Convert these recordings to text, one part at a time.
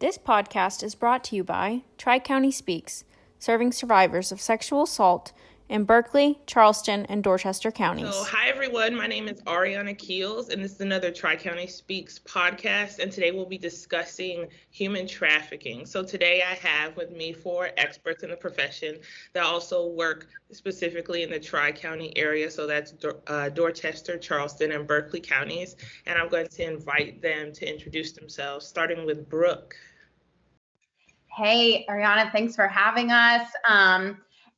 This podcast is brought to you by Tri-County Speaks, serving survivors of sexual assault in Berkeley, Charleston, and Dorchester counties. So, hi everyone, my name is Ariana Keels, and this is another Tri-County Speaks podcast, and today we'll be discussing human trafficking. So today I have with me 4 experts in the profession that also work specifically in the Tri-County area, so that's Dorchester, Charleston, and Berkeley counties, and I'm going to invite them to introduce themselves, starting with Brooke. Hey, Ariana, thanks for having us.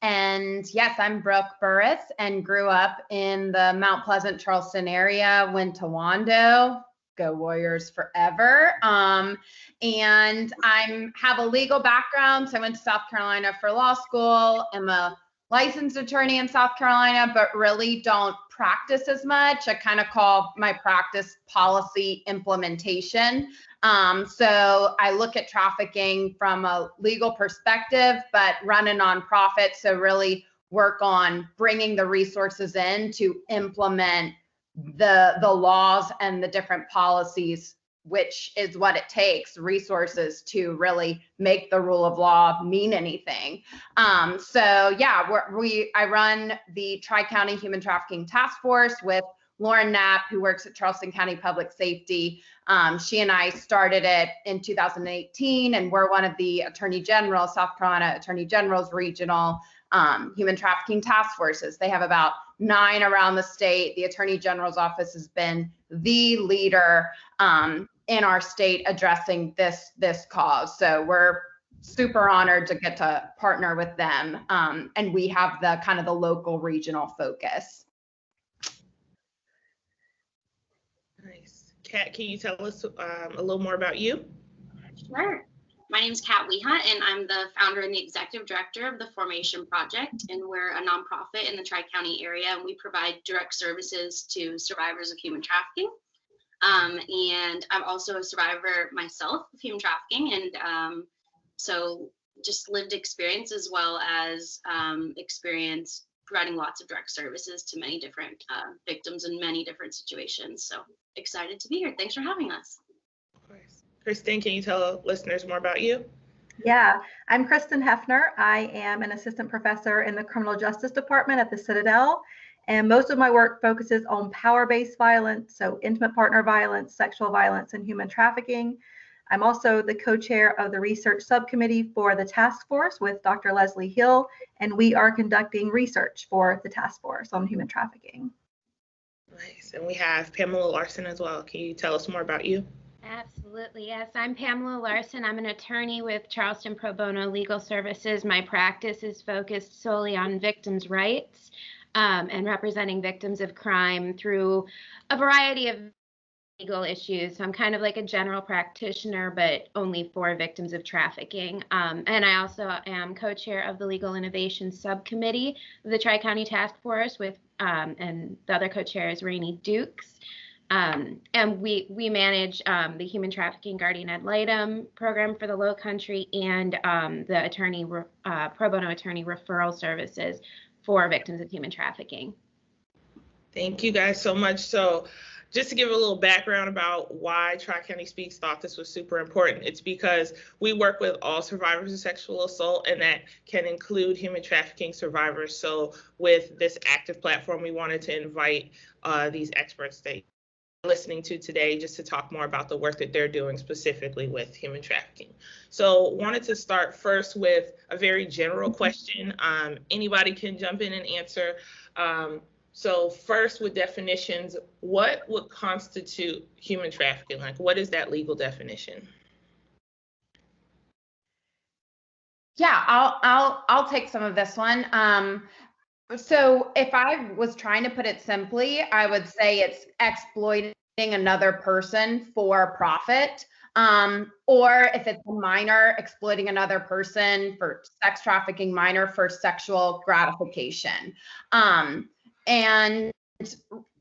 And yes, I'm Brooke Burris and grew up in the Mount Pleasant, Charleston area, went to Wando, go Warriors forever. And I have a legal background. So I went to South Carolina for law school. I'm a licensed attorney in South Carolina, but really don't practice as much. I kind of call my practice policy implementation. So I look at trafficking from a legal perspective, but run a nonprofit. So really work on bringing the resources in to implement the laws and the different policies, which is what it takes, resources to really make the rule of law mean anything. So yeah, I run the Tri-County Human Trafficking Task Force with Lauren Knapp, who works at Charleston County Public Safety. She and I started it in 2018, and we're one of the Attorney General, South Carolina Attorney General's regional human trafficking task forces. They have about 9 around the state. The Attorney General's office has been the leader in our state addressing this cause. So we're super honored to get to partner with them. And we have the kind of the local regional focus. Nice. Kat, can you tell us a little more about you? Sure. My name is Kat Wehunt, and I'm the founder and the executive director of the Formation Project, and we're a nonprofit in the Tri-County area, and we provide direct services to survivors of human trafficking. And I'm also a survivor myself of human trafficking, and so just lived experience as well as experience providing lots of direct services to many different victims in many different situations. So excited to be here. Thanks for having us. Of course. Kristen, can you tell listeners more about you? Yeah, I'm Kristen Hefner. I am an assistant professor in the Criminal Justice Department at the Citadel, and most of my work focuses on power-based violence, so intimate partner violence, sexual violence, and human trafficking. I'm also the co-chair of the research subcommittee for the task force with Dr. Leslie Hill, and we are conducting research for the task force on human trafficking. Nice. And we have Pamela Larson as well. Can you tell us more about you? Absolutely, yes. I'm Pamela Larson. I'm an attorney with Charleston Pro Bono Legal Services. My practice is focused solely on victims' rights and representing victims of crime through a variety of legal issues. So I'm kind of like a general practitioner, but only for victims of trafficking. And I also am co-chair of the Legal Innovation Subcommittee of the Tri-County Task Force with, and the other co-chair is Rainnie Dukes. And we manage the Human Trafficking Guardian Ad Litem program for the Low Country and the attorney pro bono attorney referral services for victims of human trafficking. Thank you guys so much. So just to give a little background about why Tri-County Speaks thought this was super important, it's because we work with all survivors of sexual assault, and that can include human trafficking survivors. So with this active platform, we wanted to invite these experts that you're listening to today just to talk more about the work that they're doing specifically with human trafficking. So wanted to start first with a very general question. Anybody can jump in and answer. So first, with definitions, what would constitute human trafficking? Like, what is that legal definition? Yeah, I'll take some of this one. So if I was trying to put it simply, I would say it's exploiting another person for profit. Or if it's a minor, exploiting another person for sex trafficking, minor for sexual gratification. And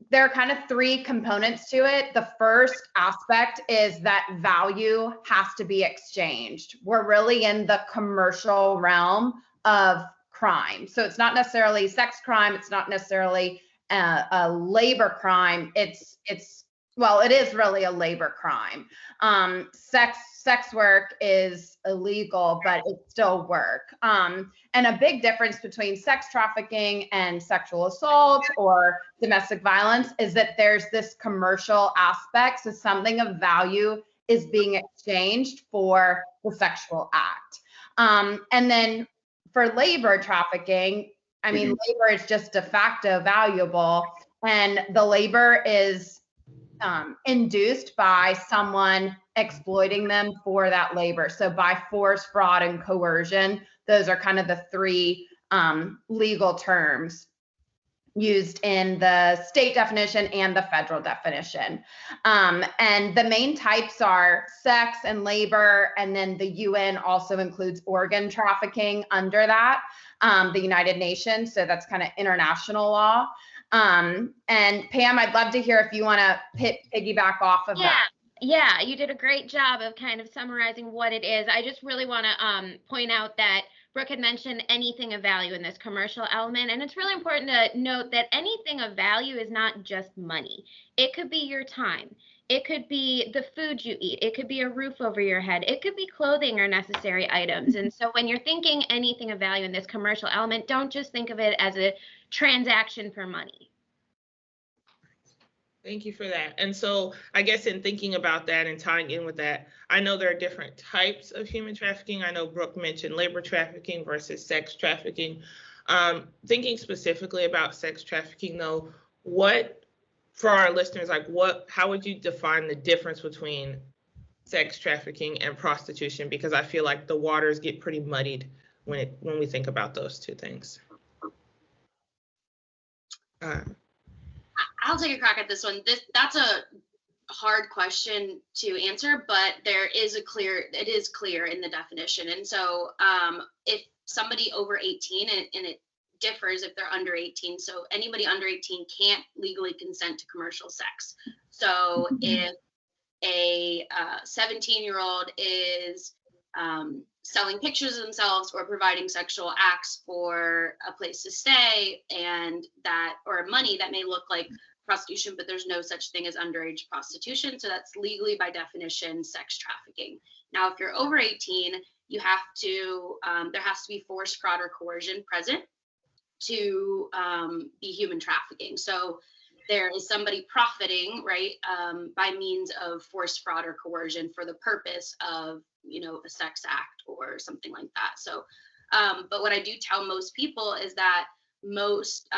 there are kind of 3 components to it. The first aspect is that value has to be exchanged. We're really in the commercial realm of crime. So it's not necessarily sex crime. It's not necessarily a labor crime. Well, it is really a labor crime. Sex sex work is illegal, but it's still work. And a big difference between sex trafficking and sexual assault or domestic violence is that there's this commercial aspect. So something of value is being exchanged for the sexual act. And then for labor trafficking, I mean, labor is just de facto valuable, and the labor is induced by someone exploiting them for that labor. So by force, fraud, and coercion, those are kind of the three legal terms used in the state definition and the federal definition. And the main types are sex and labor, and then the UN also includes organ trafficking under that, the United Nations, so that's kind of international law. And Pam, I'd love to hear if you want to piggyback off of that. Yeah, you did a great job of kind of summarizing what it is. I just really want to point out that Brooke had mentioned anything of value in this commercial element, and it's really important to note that anything of value is not just money. It could be your time. It could be the food you eat. It could be a roof over your head. It could be clothing or necessary items. And so when you're thinking anything of value in this commercial element, don't just think of it as a transaction for money. Thank you for that. And so I guess in thinking about that and tying in with that, I know there are different types of human trafficking. I know Brooke mentioned labor trafficking versus sex trafficking. Thinking specifically about sex trafficking though, what, for our listeners, like how would you define the difference between sex trafficking and prostitution? Because I feel like the waters get pretty muddied when we think about those two things. I'll take a crack at this one. That's a hard question to answer, but it is clear in the definition. And so if somebody over 18, and it differs if they're under 18, so anybody under 18 can't legally consent to commercial sex. So if a 17-year-old is selling pictures of themselves or providing sexual acts for a place to stay or money, that may look like prostitution, but there's no such thing as underage prostitution. So that's legally by definition sex trafficking. Now, if you're over 18, you have to, there has to be force, fraud, or coercion present to be human trafficking. So there is somebody profiting, right, by means of force, fraud, or coercion for the purpose of, a sex act or something like that. So, but what I do tell most people is that most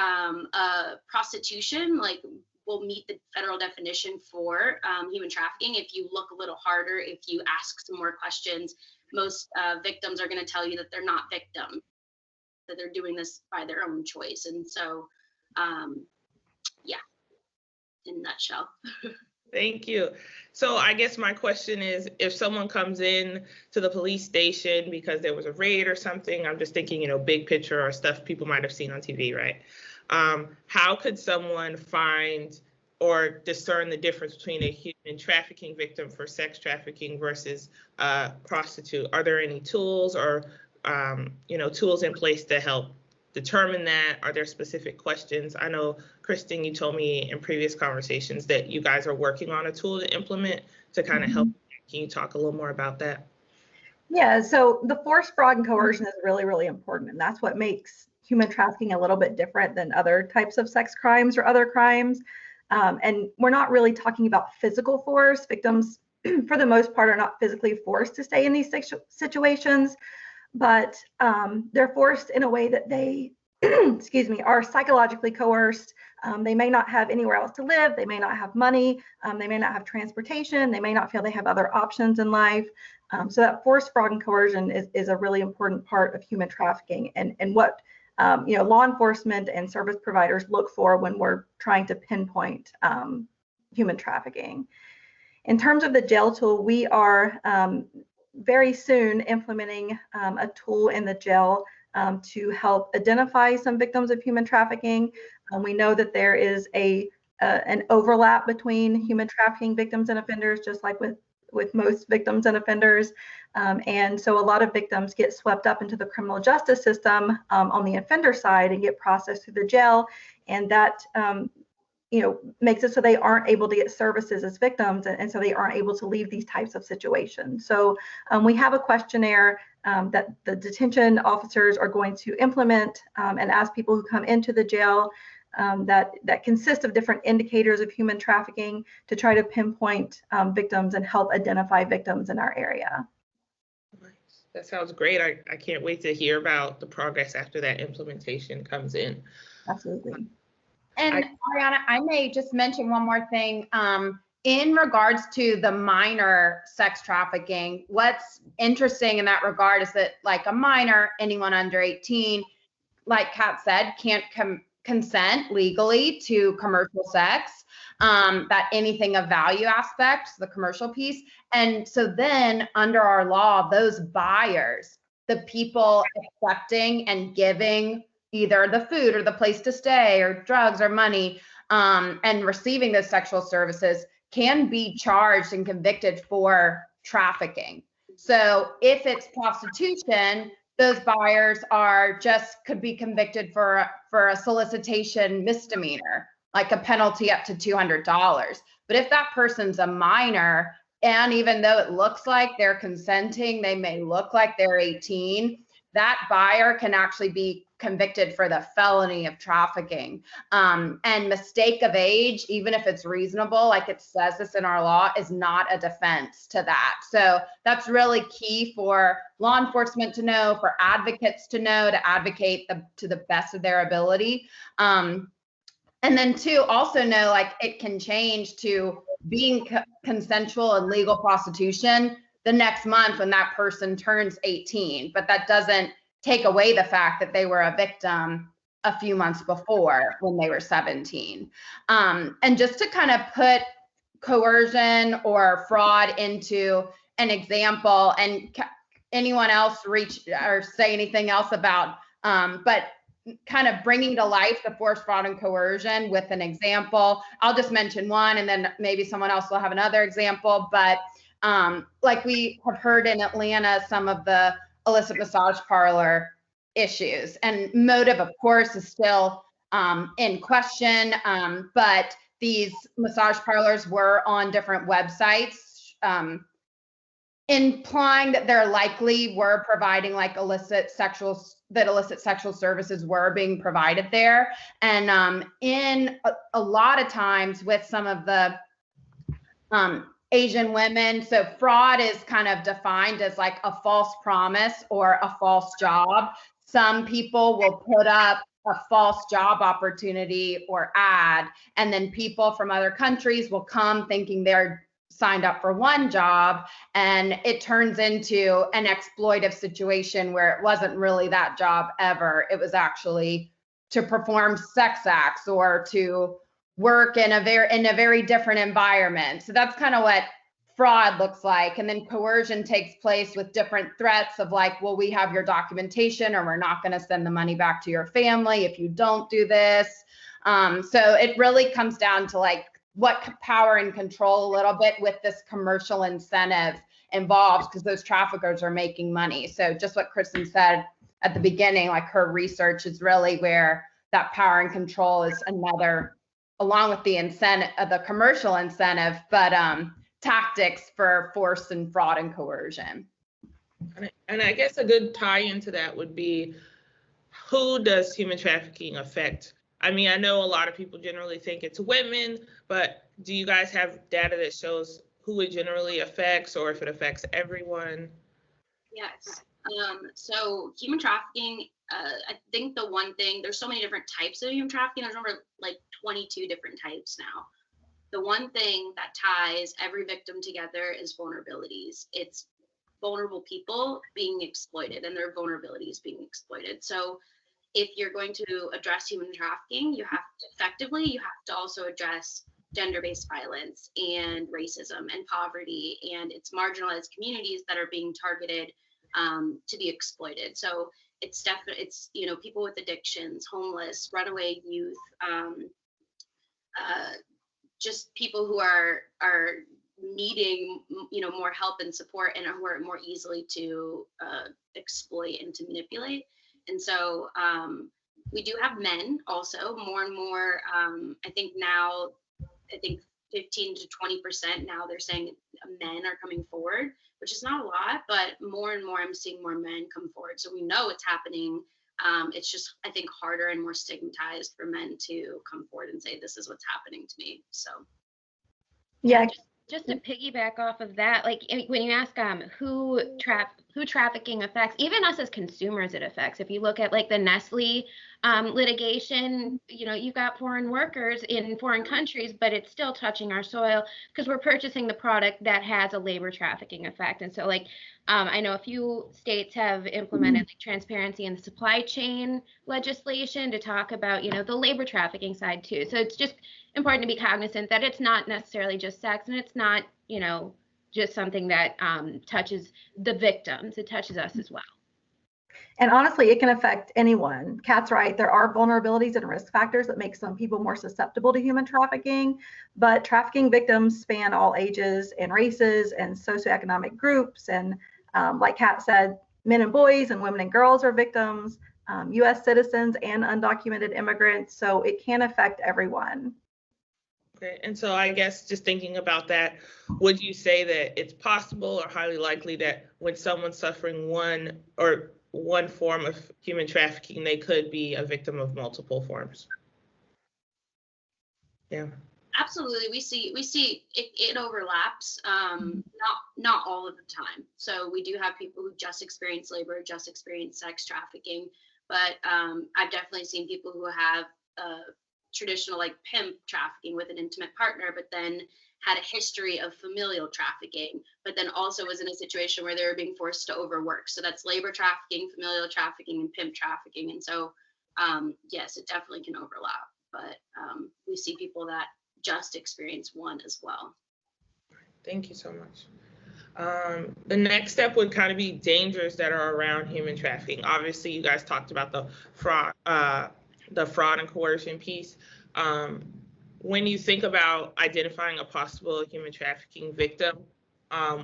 prostitution will meet the federal definition for human trafficking. If you look a little harder, if you ask some more questions, most victims are going to tell you that they're not victims, that they're doing this by their own choice. And so, yeah, in a nutshell. Thank you. So I guess my question is, if someone comes in to the police station because there was a raid or something, I'm just thinking, big picture or stuff people might have seen on TV, right? How could someone find or discern the difference between a human trafficking victim for sex trafficking versus a prostitute? Are there any tools or, tools in place to help determine that? Are there specific questions? I know, Kristen, you told me in previous conversations that you guys are working on a tool to implement to kind of help. Can you talk a little more about that? Yeah, so the force, fraud, and coercion is really, really important. And that's what makes human trafficking a little bit different than other types of sex crimes or other crimes. And we're not really talking about physical force. Victims, for the most part, are not physically forced to stay in these situations, but they're forced in a way that they, are psychologically coerced. They may not have anywhere else to live. They may not have money. They may not have transportation. They may not feel they have other options in life. So that force, fraud, and coercion is a really important part of human trafficking, and what law enforcement and service providers look for when we're trying to pinpoint human trafficking. In terms of the jail tool, we are very soon implementing a tool in the jail to help identify some victims of human trafficking. We know that there is an overlap between human trafficking victims and offenders, just like with most victims and offenders. And so a lot of victims get swept up into the criminal justice system on the offender side and get processed through the jail. And that makes it so they aren't able to get services as victims, and so they aren't able to leave these types of situations. So we have a questionnaire that the detention officers are going to implement and ask people who come into the jail that consists of different indicators of human trafficking to try to pinpoint victims and help identify victims in our area. Nice. That sounds great. I can't wait to hear about the progress after that implementation comes in. Absolutely. And Ariana, I may just mention one more thing. In regards to the minor sex trafficking, what's interesting in that regard is that like a minor, anyone under 18, like Kat said, can't consent legally to commercial sex, that anything of value aspect, the commercial piece. And so then under our law, those buyers, the people accepting and giving either the food or the place to stay or drugs or money, and receiving those sexual services can be charged and convicted for trafficking. So if it's prostitution, those buyers could be convicted for a solicitation misdemeanor, like a penalty up to $200. But if that person's a minor, and even though it looks like they're consenting, they may look like they're 18, that buyer can actually be convicted for the felony of trafficking. And mistake of age, even if it's reasonable, like it says this in our law, is not a defense to that. So that's really key for law enforcement to know, for advocates to know, to advocate to the best of their ability. And then two, also know like it can change to being consensual and legal prostitution the next month when that person turns 18, but that doesn't take away the fact that they were a victim a few months before when they were 17. And just to kind of put coercion or fraud into an example, and anyone else reach or say anything else about, but kind of bringing to life the force, fraud, and coercion with an example. I'll just mention one and then maybe someone else will have another example, but like we have heard in Atlanta, some of the illicit massage parlor issues, and motive, of course, is still in question. But these massage parlors were on different websites, implying that they're likely were providing like illicit sexual services were being provided there. And in a lot of times with some of the Asian women, so fraud is kind of defined as like a false promise or a false job. Some people will put up a false job opportunity or ad, and then people from other countries will come thinking they're signed up for one job, and it turns into an exploitive situation where it wasn't really that job ever. It was actually to perform sex acts or to work in a very different environment. So that's kind of what fraud looks like. And then coercion takes place with different threats of like, well, we have your documentation, or we're not going to send the money back to your family if you don't do this. So it really comes down to like what power and control a little bit with this commercial incentive involved, because those traffickers are making money. So just what Kristen said at the beginning, like her research is really where that power and control is another, along with the incentive, the commercial incentive, but tactics for force and fraud and coercion. And I guess a good tie into that would be, who does human trafficking affect? I mean, I know a lot of people generally think it's women, but do you guys have data that shows who it generally affects, or if it affects everyone? Yes. So human trafficking, I think the one thing, there's so many different types of human trafficking. There's over like 22 different types now. The one thing that ties every victim together is vulnerabilities. It's vulnerable people being exploited and their vulnerabilities being exploited. So if you're going to address human trafficking, you have to also address gender-based violence and racism and poverty, and it's marginalized communities that are being targeted to be exploited. So it's people with addictions, homeless, runaway youth, just people who are needing more help and support, and who are more easily to exploit and to manipulate. And so We do have men also, more and more. I think now, 15 to 20% now they're saying men are coming forward, which is not a lot, but more and more I'm seeing more men come forward. So we know it's happening. It's just, I think, harder and more stigmatized for men to come forward and say, this is what's happening to me. So. Yeah. Just to piggyback off of that, like when you ask who trafficking affects, even us as consumers, it affects. If you look at like the Nestle litigation, you know, you got foreign workers in foreign countries, but it's still touching our soil because we're purchasing the product that has a labor trafficking effect. And so, like, I know a few states have implemented like transparency in the supply chain legislation to talk about, you know, the labor trafficking side too. So it's just important to be cognizant that it's not necessarily just sex, and it's not, you know, just something that touches the victims. It touches us as well. And honestly, it can affect anyone. Kat's right. There are vulnerabilities and risk factors that make some people more susceptible to human trafficking, but trafficking victims span all ages and races and socioeconomic groups. And like Kat said, men and boys and women and girls are victims, U.S. citizens and undocumented immigrants. So it can affect everyone. Okay, and so I guess just thinking about that, would you say that it's possible or highly likely that when someone's suffering one form of human trafficking, they could be a victim of multiple forms? Yeah. Absolutely, we see it overlaps, not all of the time. So we do have people who just experience labor, just experience sex trafficking, but I've definitely seen people who have traditional like pimp trafficking with an intimate partner, but then had a history of familial trafficking, but then also was in a situation where they were being forced to overwork. So that's labor trafficking, familial trafficking, and pimp trafficking. And so, yes, it definitely can overlap, but we see people that just experience one as well. Thank you so much. The next step would kind of be dangers that are around human trafficking. Obviously, you guys talked about the fraud and coercion piece. When you think about identifying a possible human trafficking victim,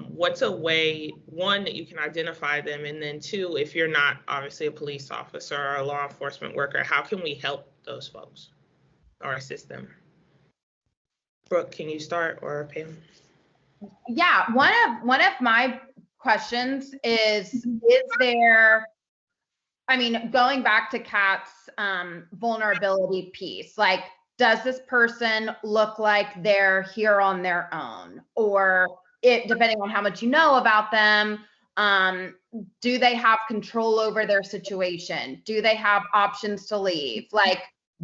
what's a way, one, that you can identify them, and then two, if you're not obviously a police officer or a law enforcement worker, how can we help those folks or assist them? Brooke, can you start, or Pam? Yeah, one of my questions is there, I mean, going back to Kat's vulnerability piece, like, does this person look like they're here on their own? Or depending on how much you know about them, do they have control over their situation? Do they have options to leave? Like,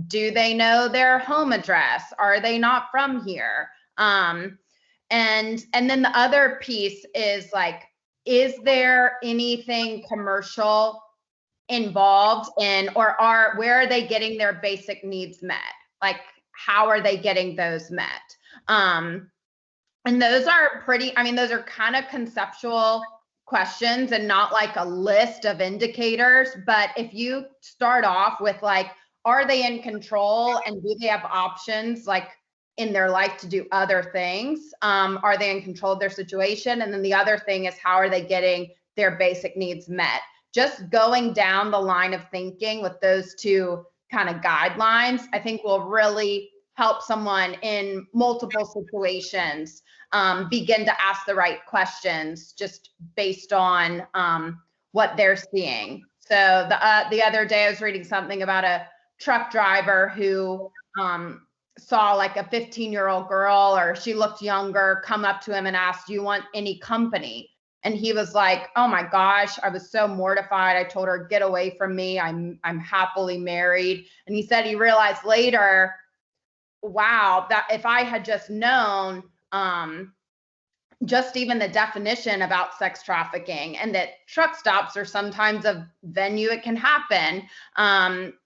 do they know their home address? Are they not from here? And then the other piece is like, is there anything commercial involved in, or where are they getting their basic needs met? Like, how are they getting those met? And those are those are kind of conceptual questions and not like a list of indicators. But if you start off with like, are they in control and do they have options like in their life to do other things? Are they in control of their situation? And then the other thing is, how are they getting their basic needs met? Just going down the line of thinking with those two kind of guidelines, I think will really help someone in multiple situations begin to ask the right questions just based on what they're seeing. So the other day I was reading something about a truck driver who saw like a 15-year-old girl, or she looked younger, come up to him and asked, "Do you want any company?" And he was like, "Oh my gosh, I was so mortified. I told her, get away from me. I'm happily married." And he said he realized later, wow, that if I had just known just even the definition about sex trafficking, and that truck stops are sometimes a venue it can happen,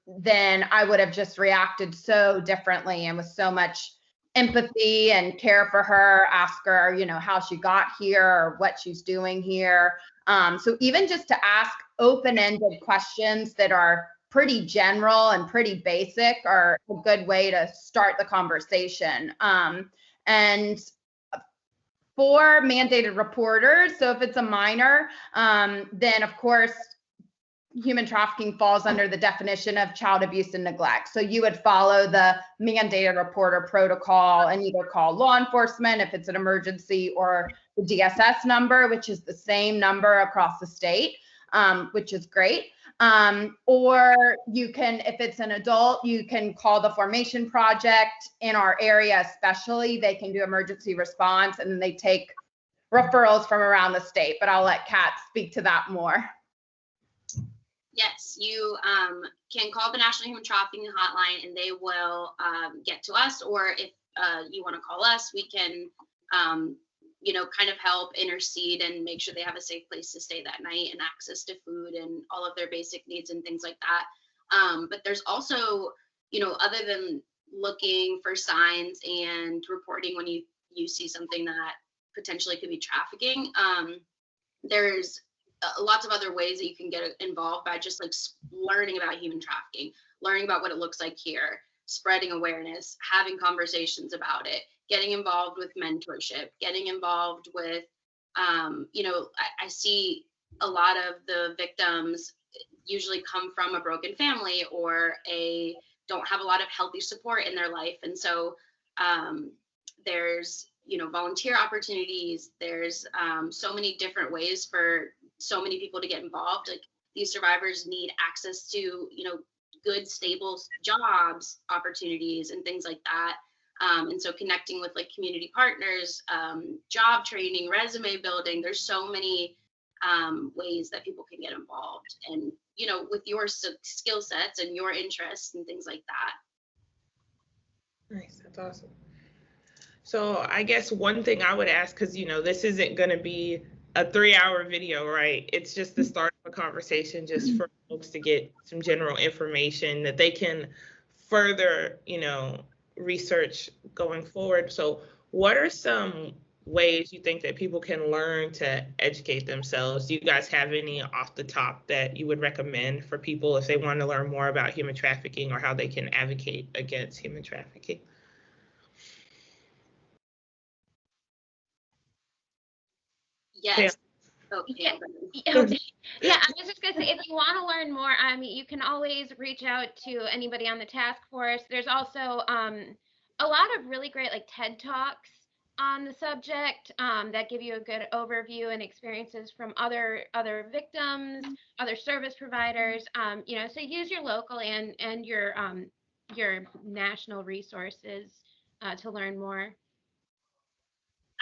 then I would have just reacted so differently and with so much empathy and care for her, ask her, you know, how she got here or what she's doing here. So even just to ask open-ended questions that are pretty general and pretty basic are a good way to start the conversation. And for mandated reporters, so if it's a minor, then of course, human trafficking falls under the definition of child abuse and neglect. So you would follow the mandated reporter protocol and either call law enforcement if it's an emergency, or the DSS number, which is the same number across the state, which is great. Or you can, if it's an adult, you can call the Formation Project in our area, especially. They can do emergency response, and then they take referrals from around the state, but I'll let Kat speak to that more. Yes, you can call the National Human Trafficking Hotline and they will get to us, or if you want to call us, we can, you know, kind of help intercede and make sure they have a safe place to stay that night and access to food and all of their basic needs and things like that. But there's also, you know, other than looking for signs and reporting when you see something that potentially could be trafficking, there's lots of other ways that you can get involved by just like learning about human trafficking, learning about what it looks like here, spreading awareness, having conversations about it, getting involved with mentorship, getting involved with, you know, I see a lot of the victims usually come from a broken family or don't have a lot of healthy support in their life. And so there's, you know, volunteer opportunities. There's so many different ways for so many people to get involved. Like, these survivors need access to, you know, good, stable jobs, opportunities, and things like that. And so connecting with like community partners, job training, resume building, there's so many ways that people can get involved, and, you know, with your skill sets and your interests and things like that. Nice, that's awesome. So I guess one thing I would ask, because, you know, this isn't going to be a 3-hour video, right? It's just the start of a conversation, just for folks to get some general information that they can further, you know, research going forward. So what are some ways you think that people can learn to educate themselves? Do you guys have any off the top that you would recommend for people if they want to learn more about human trafficking or how they can advocate against human trafficking? Yes. Yeah, I was just gonna say, if you want to learn more, you can always reach out to anybody on the task force. There's also a lot of really great like TED Talks on the subject that give you a good overview and experiences from other victims, other service providers. You know, so use your local and your national resources to learn more.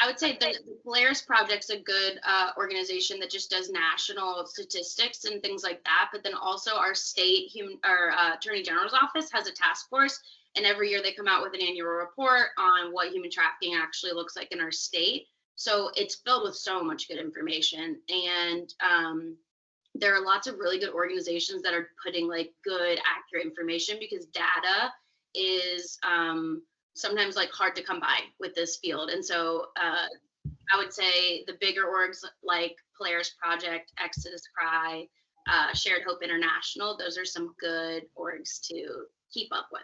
I would say the Polaris Project's a good organization that just does national statistics and things like that. But then also our state Attorney General's office has a task force, and every year they come out with an annual report on what human trafficking actually looks like in our state. So it's filled with so much good information, and there are lots of really good organizations that are putting like good, accurate information, because data is sometimes like hard to come by with this field. And so I would say the bigger orgs like Polaris Project, Exodus Cry, Shared Hope International, those are some good orgs to keep up with.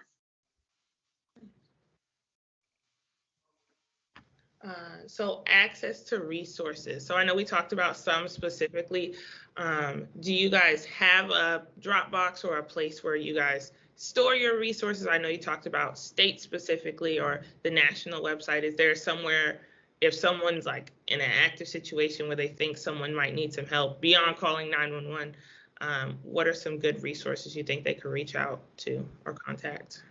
So access to resources. So I know we talked about some specifically. Do you guys have a Dropbox or a place where you guys store your resources? I know you talked about state specifically or the national website. Is there somewhere, if someone's like in an active situation where they think someone might need some help beyond calling 911, what are some good resources you think they could reach out to or contact?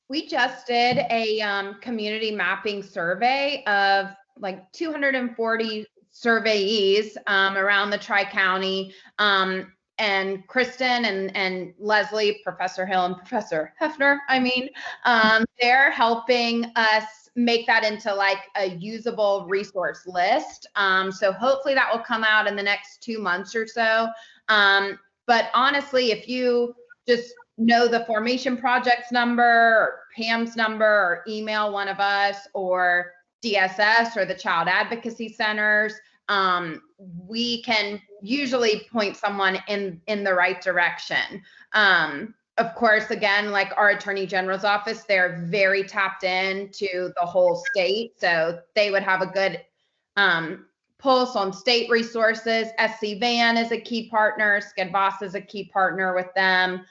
We just did a community mapping survey of like 240 surveyees around the Tri-County. And Kristen and Leslie, Professor Hill and Professor Hefner, they're helping us make that into like a usable resource list. So hopefully that will come out in the next 2 months or so. But honestly, if you just know the Formation Project's number or Pam's number, or email one of us or DSS or the Child Advocacy Centers, we can usually point someone in the right direction. Of course, again, like our Attorney General's office, they're very tapped into the whole state. So they would have a good pulse on state resources. SC-VAN is a key partner. SCEDVAS is a key partner with them.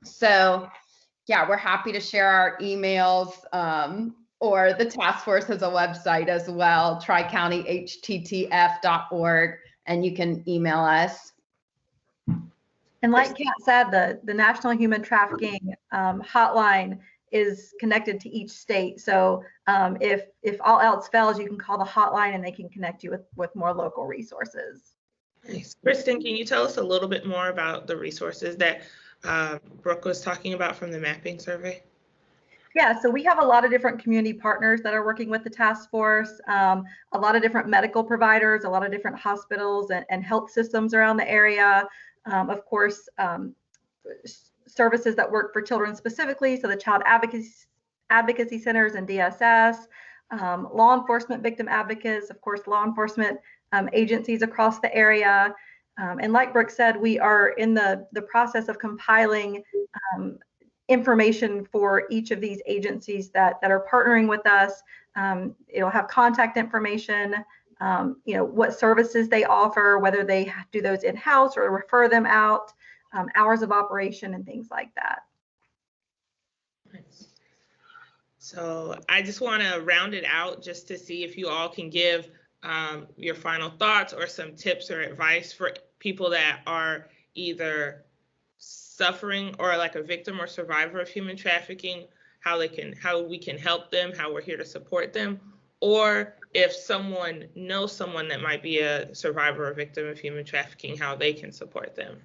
So yeah, we're happy to share our emails, or the task force has a website as well, tricountyhttf.org, and you can email us. And like Kat said, the National Human Trafficking hotline is connected to each state. So if all else fails, you can call the hotline and they can connect you with more local resources. Nice. Kristen, can you tell us a little bit more about the resources that Brooke was talking about from the mapping survey? Yeah, so we have a lot of different community partners that are working with the task force, a lot of different medical providers, a lot of different hospitals and health systems around the area. Of course, services that work for children specifically, so the child advocacy centers and DSS, law enforcement victim advocates, of course, law enforcement agencies across the area. And like Brooke said, we are in the process of compiling information for each of these agencies that are partnering with us. It'll have contact information, what services they offer, whether they do those in-house or refer them out, hours of operation and things like that. Nice. So I just want to round it out just to see if you all can give your final thoughts or some tips or advice for people that are either suffering or like a victim or survivor of human trafficking, how we can help them, how we're here to support them, or if someone knows someone that might be a survivor or victim of human trafficking, how they can support them.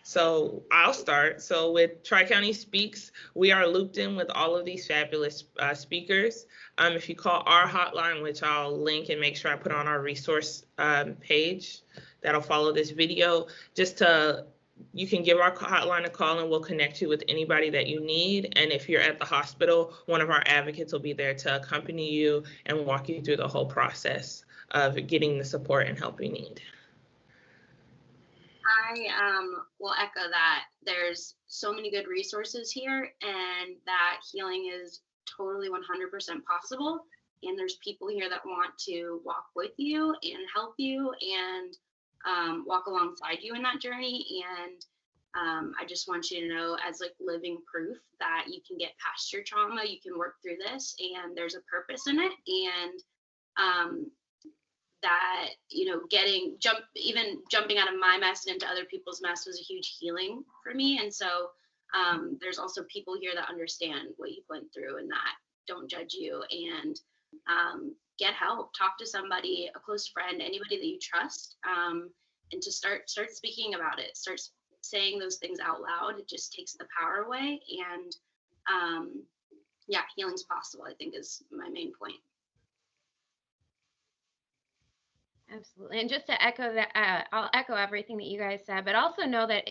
So I'll start. So with Tri-County Speaks, we are looped in with all of these fabulous speakers. If you call our hotline, which I'll link and make sure I put on our resource page that'll follow this video, you can give our hotline a call and we'll connect you with anybody that you need. And if you're at the hospital, one of our advocates will be there to accompany you and walk you through the whole process of getting the support and help you need. I will echo that. There's so many good resources here, and that healing is totally 100% possible. And there's people here that want to walk with you and help you and walk alongside you in that journey. And I just want you to know, as like living proof, that you can get past your trauma, you can work through this, and there's a purpose in it. And that, even jumping out of my mess and into other people's mess was a huge healing for me. And so there's also people here that understand what you went through and that don't judge you, and get help, talk to somebody, a close friend, anybody that you trust, and to start speaking about it, start saying those things out loud. It just takes the power away. And yeah, healing's possible, I think, is my main point. Absolutely. And just to echo that, I'll echo everything that you guys said, but also know that,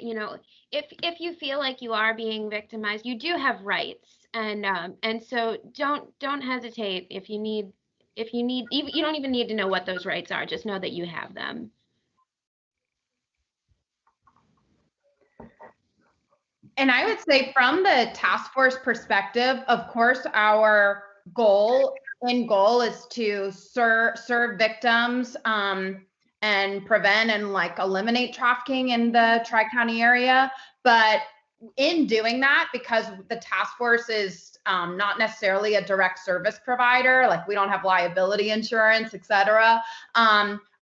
if you feel like you are being victimized, you do have rights. And so don't hesitate if you don't even need to know what those rights are. Just know that you have them. And I would say from the task force perspective, of course, our goal is to serve victims and prevent and eliminate trafficking in the Tri-County area. But in doing that, because the task force is not necessarily a direct service provider, we don't have liability insurance, et cetera.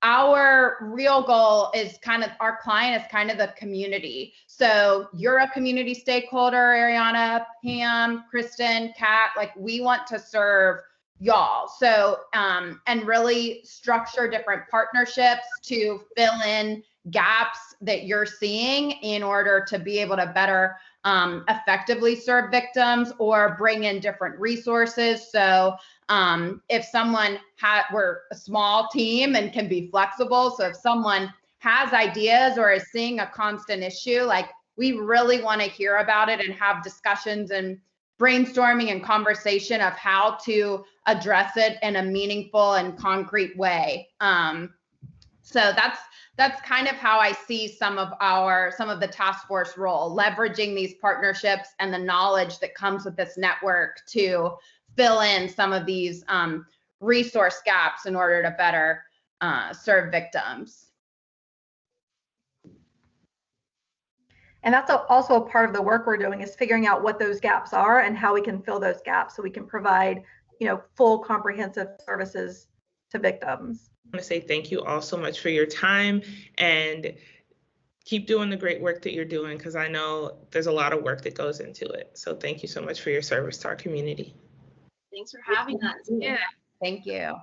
Our real goal is our client is kind of the community. So you're a community stakeholder, Ariana, Pam, Kristen, Kat, we want to serve y'all. So, and really structure different partnerships to fill in gaps that you're seeing in order to be able to better effectively serve victims or bring in different resources. So if someone we're a small team and can be flexible. So if someone has ideas or is seeing a constant issue, we really want to hear about it and have discussions and brainstorming and conversation of how to address it in a meaningful and concrete way. So that's kind of how I see some of the task force role, leveraging these partnerships and the knowledge that comes with this network to fill in some of these resource gaps in order to better serve victims. And that's also a part of the work we're doing, is figuring out what those gaps are and how we can fill those gaps so we can provide, full comprehensive services to victims. I want to say thank you all so much for your time, and keep doing the great work that you're doing, because I know there's a lot of work that goes into it. So thank you so much for your service to our community. Thanks for having us. Yeah. Thank you.